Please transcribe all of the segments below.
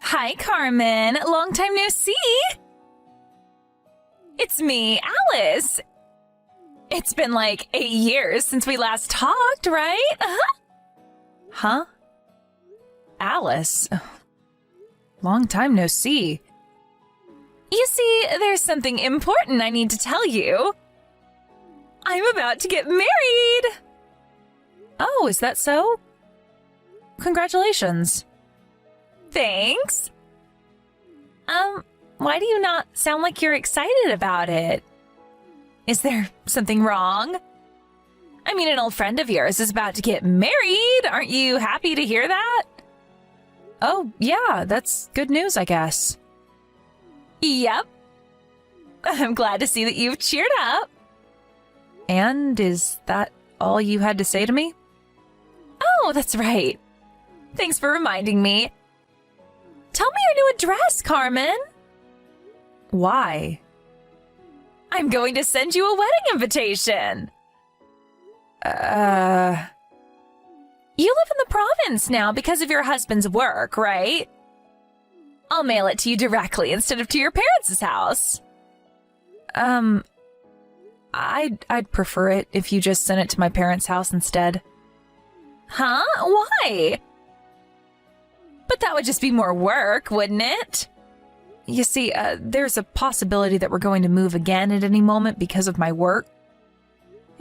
Hi, Carmen. Long time no see. It's me, Alice. It's been like 8 years since we last talked, right? Huh? Alice? Long time no see. You see, there's something important I need to tell you. I'm about to get married! Oh, is that so? Congratulations. Thanks. Why do you not sound like you're excited about it? Is there something wrong? I mean, an old friend of yours is about to get married. Aren't you happy to hear that? Oh, yeah, that's good news, I guess. Yep. I'm glad to see that you've cheered up. And is that all you had to say to me? Oh, that's right. Thanks for reminding me. Tell me your new address, Carmen. Why? I'm going to send you a wedding invitation. You live in the province now because of your husband's work, right? I'll mail it to you directly instead of to your parents' house. I'd prefer it if you just sent it to my parents' house instead. Huh? Why? But that would just be more work, wouldn't it? You see, there's a possibility that we're going to move again at any moment because of my work.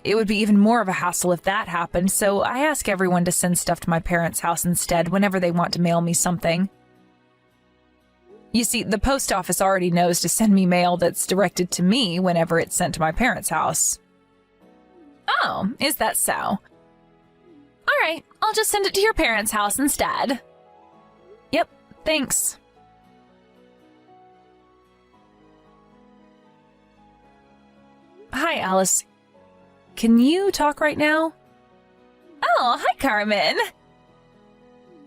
It would be even more of a hassle if that happened, so I ask everyone to send stuff to my parents' house instead whenever they want to mail me something. You see, the post office already knows to send me mail that's directed to me whenever it's sent to my parents' house. Oh, is that so? All right, I'll just send it to your parents' house instead. Yep, thanks. Hi, Alice. Can you talk right now? Oh, hi, Carmen.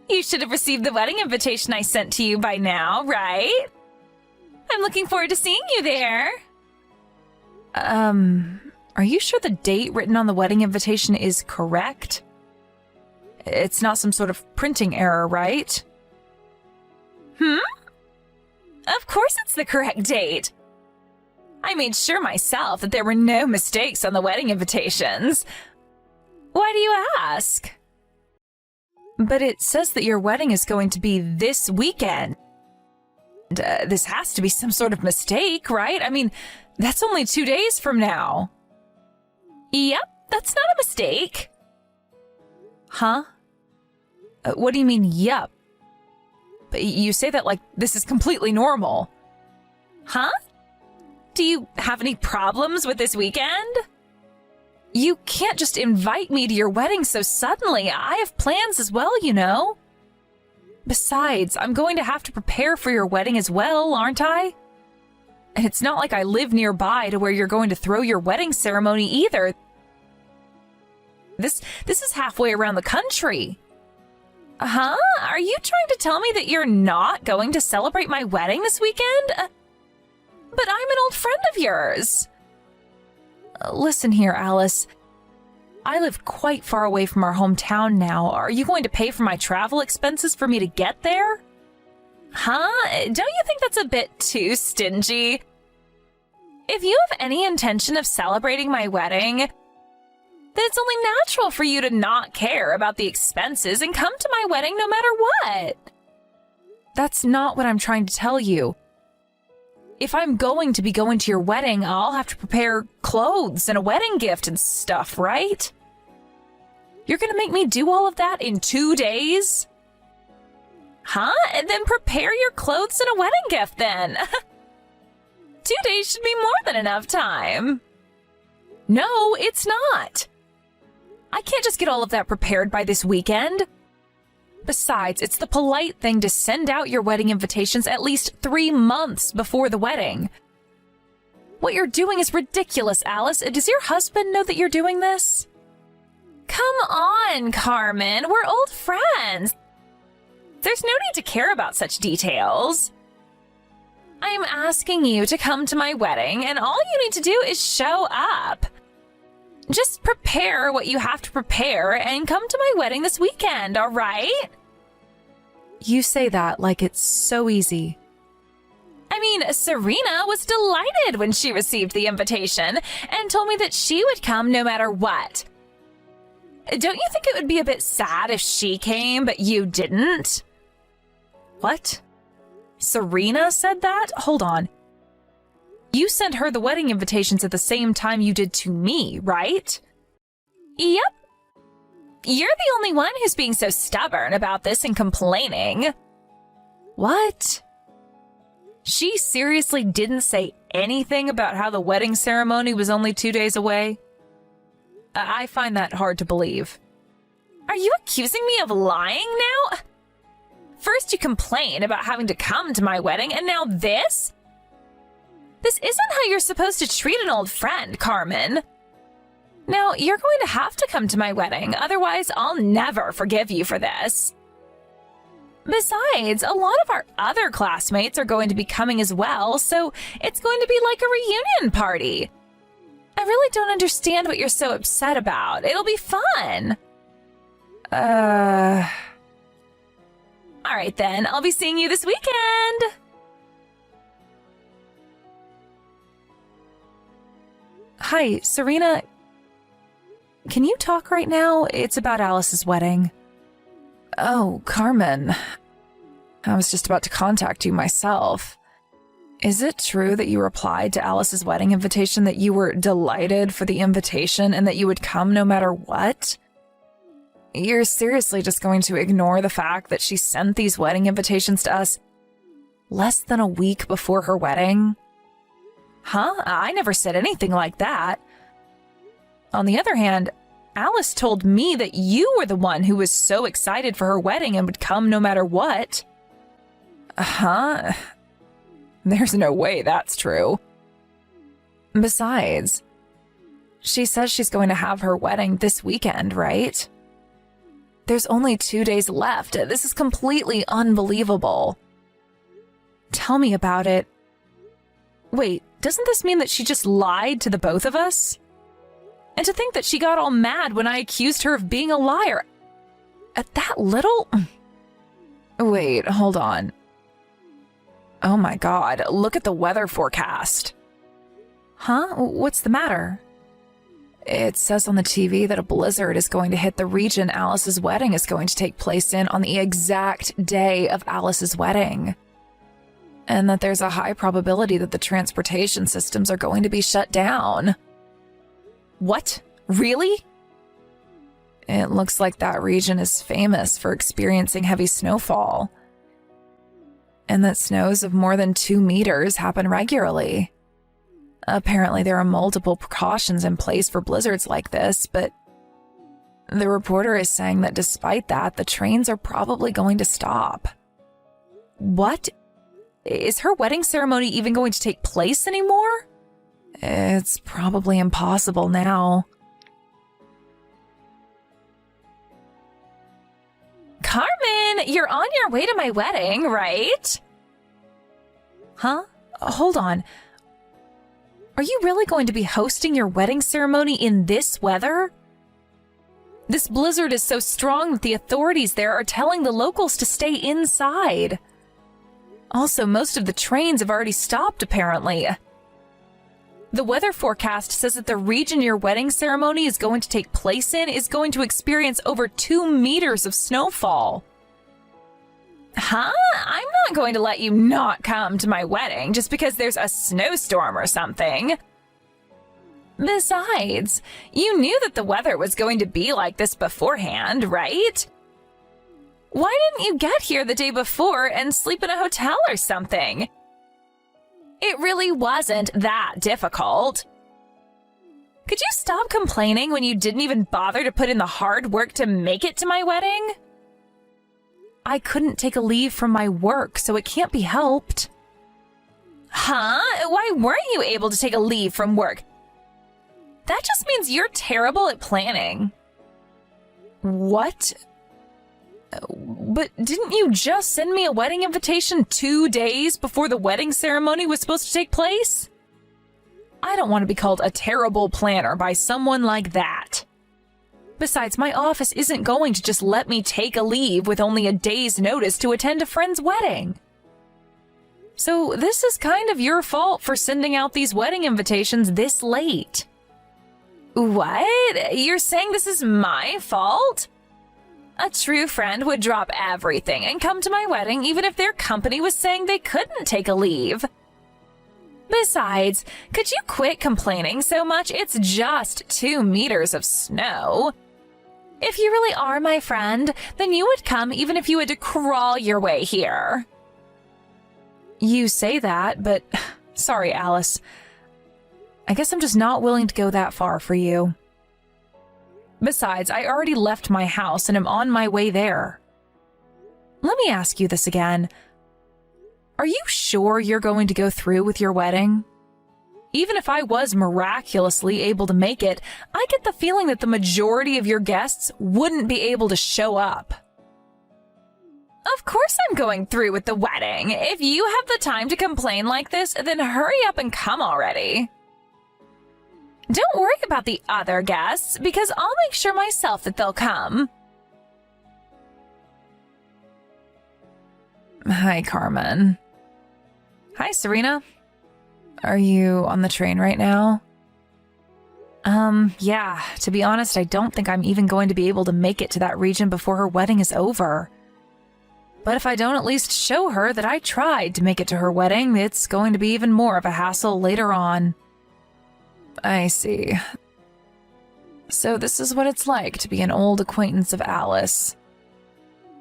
You should have received the wedding invitation I sent to you by now, right? I'm looking forward to seeing you there. Are you sure the date written on the wedding invitation is correct? It's not some sort of printing error, right? Of course it's the correct date. I made sure myself that there were no mistakes on the wedding invitations. Why do you ask? But it says that your wedding is going to be this weekend. This has to be some sort of mistake, right? I mean, that's only 2 days from now. Yep, that's not a mistake. Huh? What do you mean, yep? You say that like this is completely normal. Huh? Do you have any problems with this weekend? You can't just invite me to your wedding so suddenly. I have plans as well, you know. Besides, I'm going to have to prepare for your wedding as well, aren't I? And it's not like I live nearby to where you're going to throw your wedding ceremony either. This is halfway around the country. Huh? Are you trying to tell me that you're not going to celebrate my wedding this weekend? But I'm an old friend of yours. Listen here, Alice. I live quite far away from our hometown now. Are you going to pay for my travel expenses for me to get there? Huh? Don't you think that's a bit too stingy? If you have any intention of celebrating my wedding, then it's only natural for you to not care about the expenses and come to my wedding no matter what. That's not what I'm trying to tell you. If I'm going to be going to your wedding, I'll have to prepare clothes and a wedding gift and stuff, right? You're gonna make me do all of that in 2 days? Huh? And then prepare your clothes and a wedding gift then. 2 days should be more than enough time. No, it's not. I can't just get all of that prepared by this weekend. Besides, it's the polite thing to send out your wedding invitations at least 3 months before the wedding. What you're doing is ridiculous, Alice. Does your husband know that you're doing this? Come on, Carmen. We're old friends. There's no need to care about such details. I'm asking you to come to my wedding, and all you need to do is show up. Just prepare what you have to prepare and come to my wedding this weekend, all right? You say that like it's so easy. I mean, Serena was delighted when she received the invitation and told me that she would come no matter what. Don't you think it would be a bit sad if she came, but you didn't? What? Serena said that? Hold on. You sent her the wedding invitations at the same time you did to me, right? Yep. You're the only one who's being so stubborn about this and complaining. What? She seriously didn't say anything about how the wedding ceremony was only 2 days away? I find that hard to believe. Are you accusing me of lying now? First you complain about having to come to my wedding, and now this? This isn't how you're supposed to treat an old friend, Carmen. Now, you're going to have to come to my wedding, otherwise I'll never forgive you for this. Besides, a lot of our other classmates are going to be coming as well, so it's going to be like a reunion party. I really don't understand what you're so upset about. It'll be fun. All right then, I'll be seeing you this weekend. Hi, Serena. Can you talk right now? It's about Alice's wedding. Oh, Carmen. I was just about to contact you myself. Is it true that you replied to Alice's wedding invitation that you were delighted for the invitation and that you would come no matter what? You're seriously just going to ignore the fact that she sent these wedding invitations to us less than a week before her wedding? Huh? I never said anything like that. On the other hand, Alice told me that you were the one who was so excited for her wedding and would come no matter what. Huh? There's no way that's true. Besides, she says she's going to have her wedding this weekend, right? There's only 2 days left. This is completely unbelievable. Tell me about it. Wait, doesn't this mean that she just lied to the both of us? And to think that she got all mad when I accused her of being a liar. At that little? Wait, hold on. Oh my God, look at the weather forecast. Huh? What's the matter? It says on the TV that a blizzard is going to hit the region Alice's wedding is going to take place in on the exact day of Alice's wedding. And that there's a high probability that the transportation systems are going to be shut down. What? Really? It looks like that region is famous for experiencing heavy snowfall. And that snows of more than 2 meters happen regularly. Apparently there are multiple precautions in place for blizzards like this, but the reporter is saying that despite that, the trains are probably going to stop. What? Is her wedding ceremony even going to take place anymore? It's probably impossible now. Carmen, you're on your way to my wedding, right? Huh? Hold on. Are you really going to be hosting your wedding ceremony in this weather? This blizzard is so strong that the authorities there are telling the locals to stay inside. Also, most of the trains have already stopped, apparently. The weather forecast says that the region your wedding ceremony is going to take place in is going to experience over 2 meters of snowfall. Huh? I'm not going to let you not come to my wedding just because there's a snowstorm or something. Besides, you knew that the weather was going to be like this beforehand, right? Why didn't you get here the day before and sleep in a hotel or something? It really wasn't that difficult. Could you stop complaining when you didn't even bother to put in the hard work to make it to my wedding? I couldn't take a leave from my work, so it can't be helped. Huh? Why weren't you able to take a leave from work? That just means you're terrible at planning. What? But didn't you just send me a wedding invitation 2 days before the wedding ceremony was supposed to take place? I don't want to be called a terrible planner by someone like that. Besides, my office isn't going to just let me take a leave with only a day's notice to attend a friend's wedding. So this is kind of your fault for sending out these wedding invitations this late. What? You're saying this is my fault? A true friend would drop everything and come to my wedding even if their company was saying they couldn't take a leave. Besides, could you quit complaining so much? It's just 2 meters of snow. If you really are my friend, then you would come even if you had to crawl your way here. You say that, but sorry, Alice. I guess I'm just not willing to go that far for you. Besides, I already left my house and am on my way there. Let me ask you this again. Are you sure you're going to go through with your wedding? Even if I was miraculously able to make it, I get the feeling that the majority of your guests wouldn't be able to show up. Of course I'm going through with the wedding. If you have the time to complain like this, then hurry up and come already. Don't worry about the other guests, because I'll make sure myself that they'll come. Hi, Carmen. Hi, Serena. Are you on the train right now? Yeah, to be honest, I don't think I'm even going to be able to make it to that region before her wedding is over. But if I don't at least show her that I tried to make it to her wedding, it's going to be even more of a hassle later on. I see. So this is what it's like to be an old acquaintance of Alice,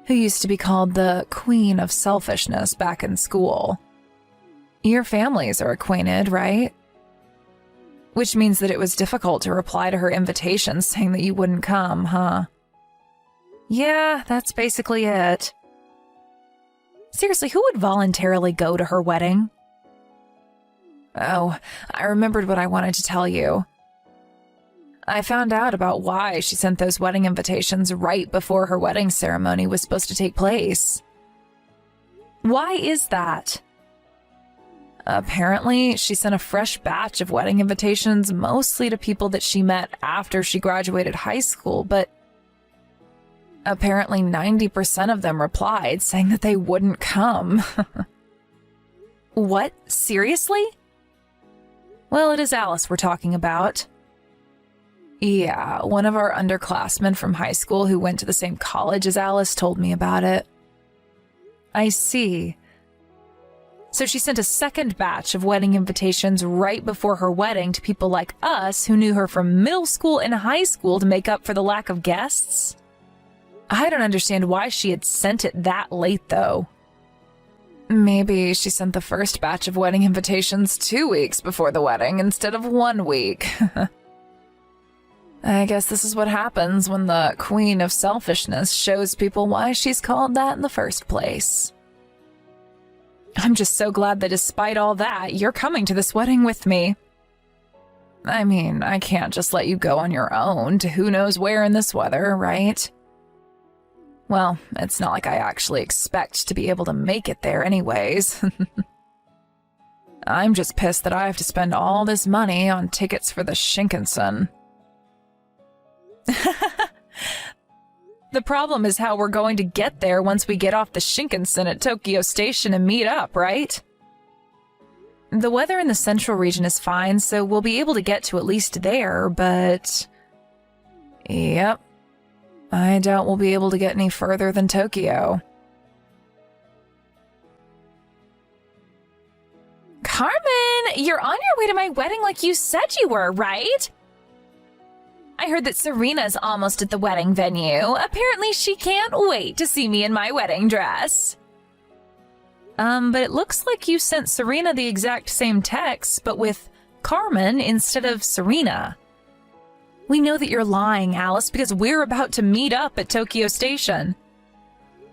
who used to be called the Queen of Selfishness back in school. Your families are acquainted, right? Which means that it was difficult to reply to her invitation saying that you wouldn't come, huh? Yeah, that's basically it. Seriously, who would voluntarily go to her wedding? Oh, I remembered what I wanted to tell you. I found out about why she sent those wedding invitations right before her wedding ceremony was supposed to take place. Why is that? Apparently, she sent a fresh batch of wedding invitations mostly to people that she met after she graduated high school, but apparently 90% of them replied saying that they wouldn't come. What? Seriously? Well, it is Alice we're talking about. Yeah, one of our underclassmen from high school who went to the same college as Alice told me about it. I see. So she sent a second batch of wedding invitations right before her wedding to people like us who knew her from middle school and high school to make up for the lack of guests? I don't understand why she had sent it that late, though. Maybe she sent the first batch of wedding invitations 2 weeks before the wedding instead of 1 week. I guess this is what happens when the Queen of Selfishness shows people why she's called that in the first place. I'm just so glad that despite all that, you're coming to this wedding with me. I mean, I can't just let you go on your own to who knows where in this weather, right? Well, it's not like I actually expect to be able to make it there anyways. I'm just pissed that I have to spend all this money on tickets for the Shinkansen. The problem is how we're going to get there once we get off the Shinkansen at Tokyo Station and meet up, right? The weather in the central region is fine, so we'll be able to get to at least there, but... Yep. I doubt we'll be able to get any further than Tokyo. Carmen, you're on your way to my wedding like you said you were, right? I heard that Serena's almost at the wedding venue. Apparently she can't wait to see me in my wedding dress. But it looks like you sent Serena the exact same text, but with Carmen instead of Serena. We know that you're lying, Alice, because we're about to meet up at Tokyo Station.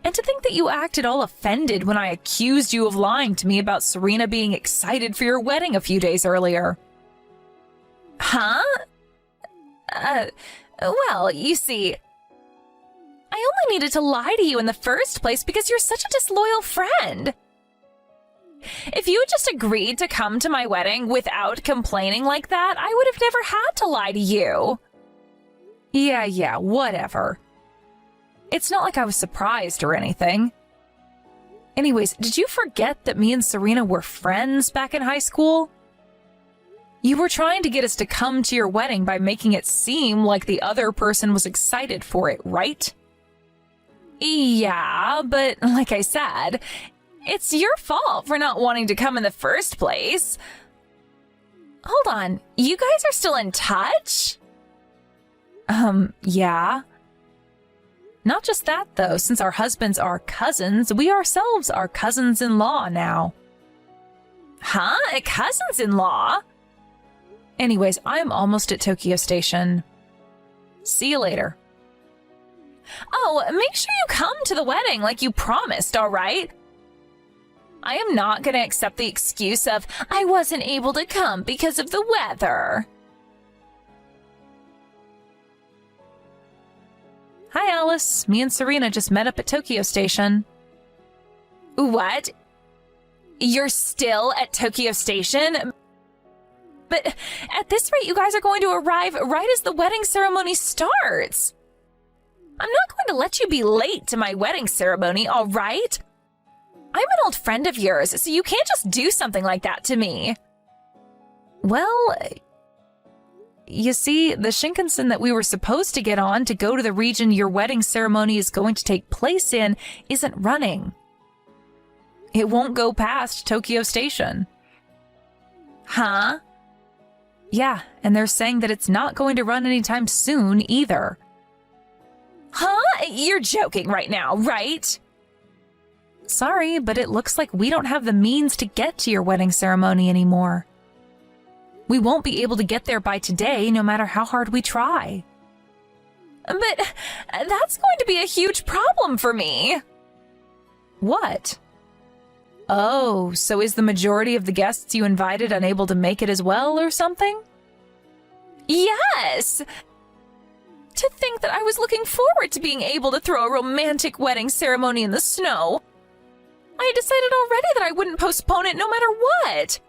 And to think that you acted all offended when I accused you of lying to me about Serena being excited for your wedding a few days earlier. Huh? Well, you see, I only needed to lie to you in the first place because you're such a disloyal friend. If you had just agreed to come to my wedding without complaining like that, I would have never had to lie to you. Yeah, whatever. It's not like I was surprised or anything. Anyways, did you forget that me and Serena were friends back in high school? You were trying to get us to come to your wedding by making it seem like the other person was excited for it, right? Yeah, but like I said, it's your fault for not wanting to come in the first place. Hold on, you guys are still in touch? Yeah. Not just that, though, since our husbands are cousins, we ourselves are cousins-in-law now. Huh? Cousins-in-law? Anyways, I'm almost at Tokyo Station. See you later. Oh, make sure you come to the wedding like you promised, all right? I am not going to accept the excuse of, I wasn't able to come because of the weather. Hi, Alice. Me and Serena just met up at Tokyo Station. What? You're still at Tokyo Station? But at this rate, you guys are going to arrive right as the wedding ceremony starts. I'm not going to let you be late to my wedding ceremony, all right? I'm an old friend of yours, so you can't just do something like that to me. Well, you see, the Shinkansen that we were supposed to get on to go to the region your wedding ceremony is going to take place in isn't running. It won't go past Tokyo Station. Huh? Yeah, and they're saying that it's not going to run anytime soon either. Huh? You're joking right now, right? Sorry, but it looks like we don't have the means to get to your wedding ceremony anymore. We won't be able to get there by today, no matter how hard we try. But that's going to be a huge problem for me. What? Oh, so is the majority of the guests you invited unable to make it as well or something? Yes! To think that I was looking forward to being able to throw a romantic wedding ceremony in the snow. I had decided already that I wouldn't postpone it no matter what.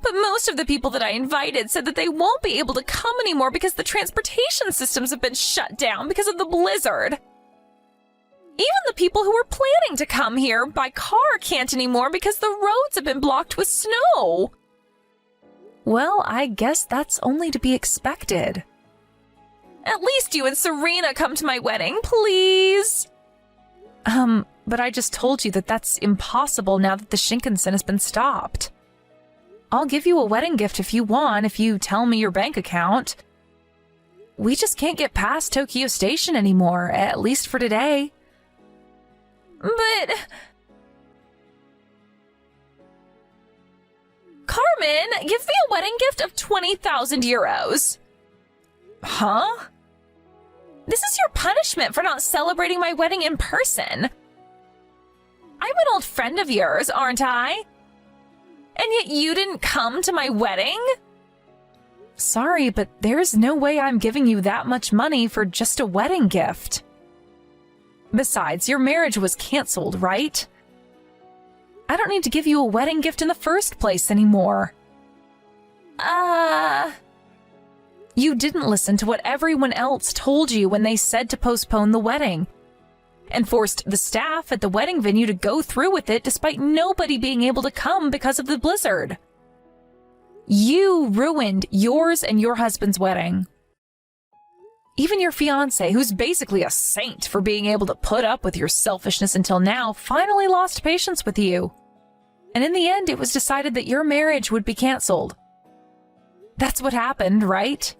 But most of the people that I invited said that they won't be able to come anymore because the transportation systems have been shut down because of the blizzard. Even the people who were planning to come here by car can't anymore because the roads have been blocked with snow. Well, I guess that's only to be expected. At least you and Serena come to my wedding, please. But I just told you that that's impossible now that the Shinkansen has been stopped. I'll give you a wedding gift if you want, if you tell me your bank account. We just can't get past Tokyo Station anymore, at least for today. But... Carmen, give me a wedding gift of 20,000 euros. Huh? This is your punishment for not celebrating my wedding in person. I'm an old friend of yours, aren't I? And yet you didn't come to my wedding? Sorry, but there's no way I'm giving you that much money for just a wedding gift. Besides, your marriage was canceled, right? I don't need to give you a wedding gift in the first place anymore. You didn't listen to what everyone else told you when they said to postpone the wedding, and forced the staff at the wedding venue to go through with it despite nobody being able to come because of the blizzard. You ruined yours and your husband's wedding. Even your fiancé, who's basically a saint for being able to put up with your selfishness until now, finally lost patience with you. And in the end, it was decided that your marriage would be canceled. That's what happened, right?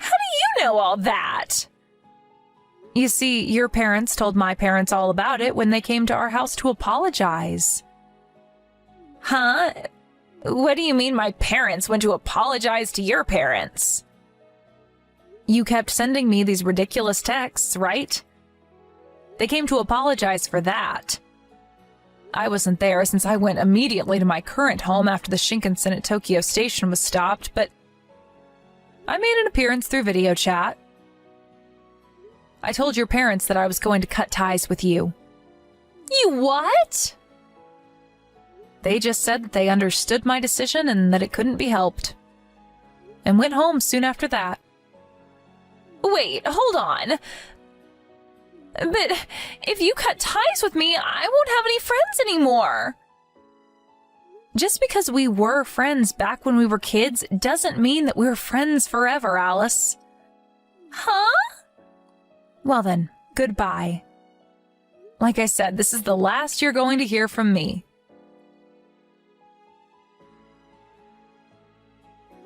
How do you know all that? You see, your parents told my parents all about it when they came to our house to apologize. Huh? What do you mean my parents went to apologize to your parents? You kept sending me these ridiculous texts, right? They came to apologize for that. I wasn't there since I went immediately to my current home after the Shinkansen at Tokyo Station was stopped, but I made an appearance through video chat. I told your parents that I was going to cut ties with you. You what? They just said that they understood my decision and that it couldn't be helped. And went home soon after that. Wait, hold on. But if you cut ties with me, I won't have any friends anymore. Just because we were friends back when we were kids doesn't mean that we're friends forever, Alice. Huh? Well then, goodbye. Like I said, this is the last you're going to hear from me.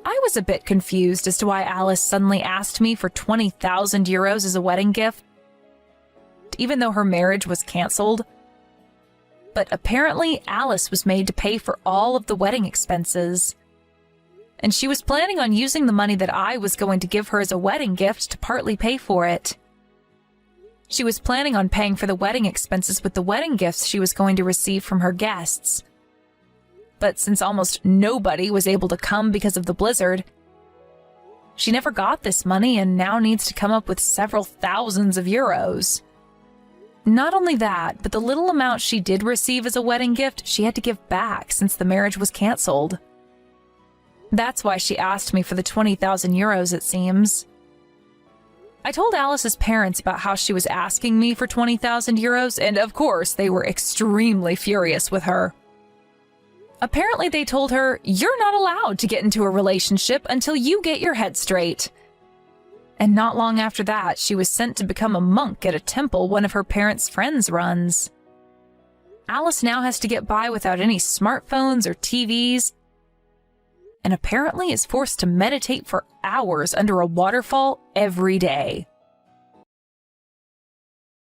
I was a bit confused as to why Alice suddenly asked me for 20,000 euros as a wedding gift, even though her marriage was cancelled. But apparently Alice was made to pay for all of the wedding expenses. And she was planning on using the money that I was going to give her as a wedding gift to partly pay for it. She was planning on paying for the wedding expenses with the wedding gifts she was going to receive from her guests. But since almost nobody was able to come because of the blizzard, she never got this money and now needs to come up with several thousands of euros. Not only that, but the little amount she did receive as a wedding gift, she had to give back since the marriage was cancelled. That's why she asked me for the 20,000 euros, it seems. I told Alice's parents about how she was asking me for 20,000 euros, and of course, they were extremely furious with her. Apparently, they told her, "You're not allowed to get into a relationship until you get your head straight." And not long after that, she was sent to become a monk at a temple one of her parents' friends runs. Alice now has to get by without any smartphones or TVs, and apparently is forced to meditate for hours under a waterfall every day.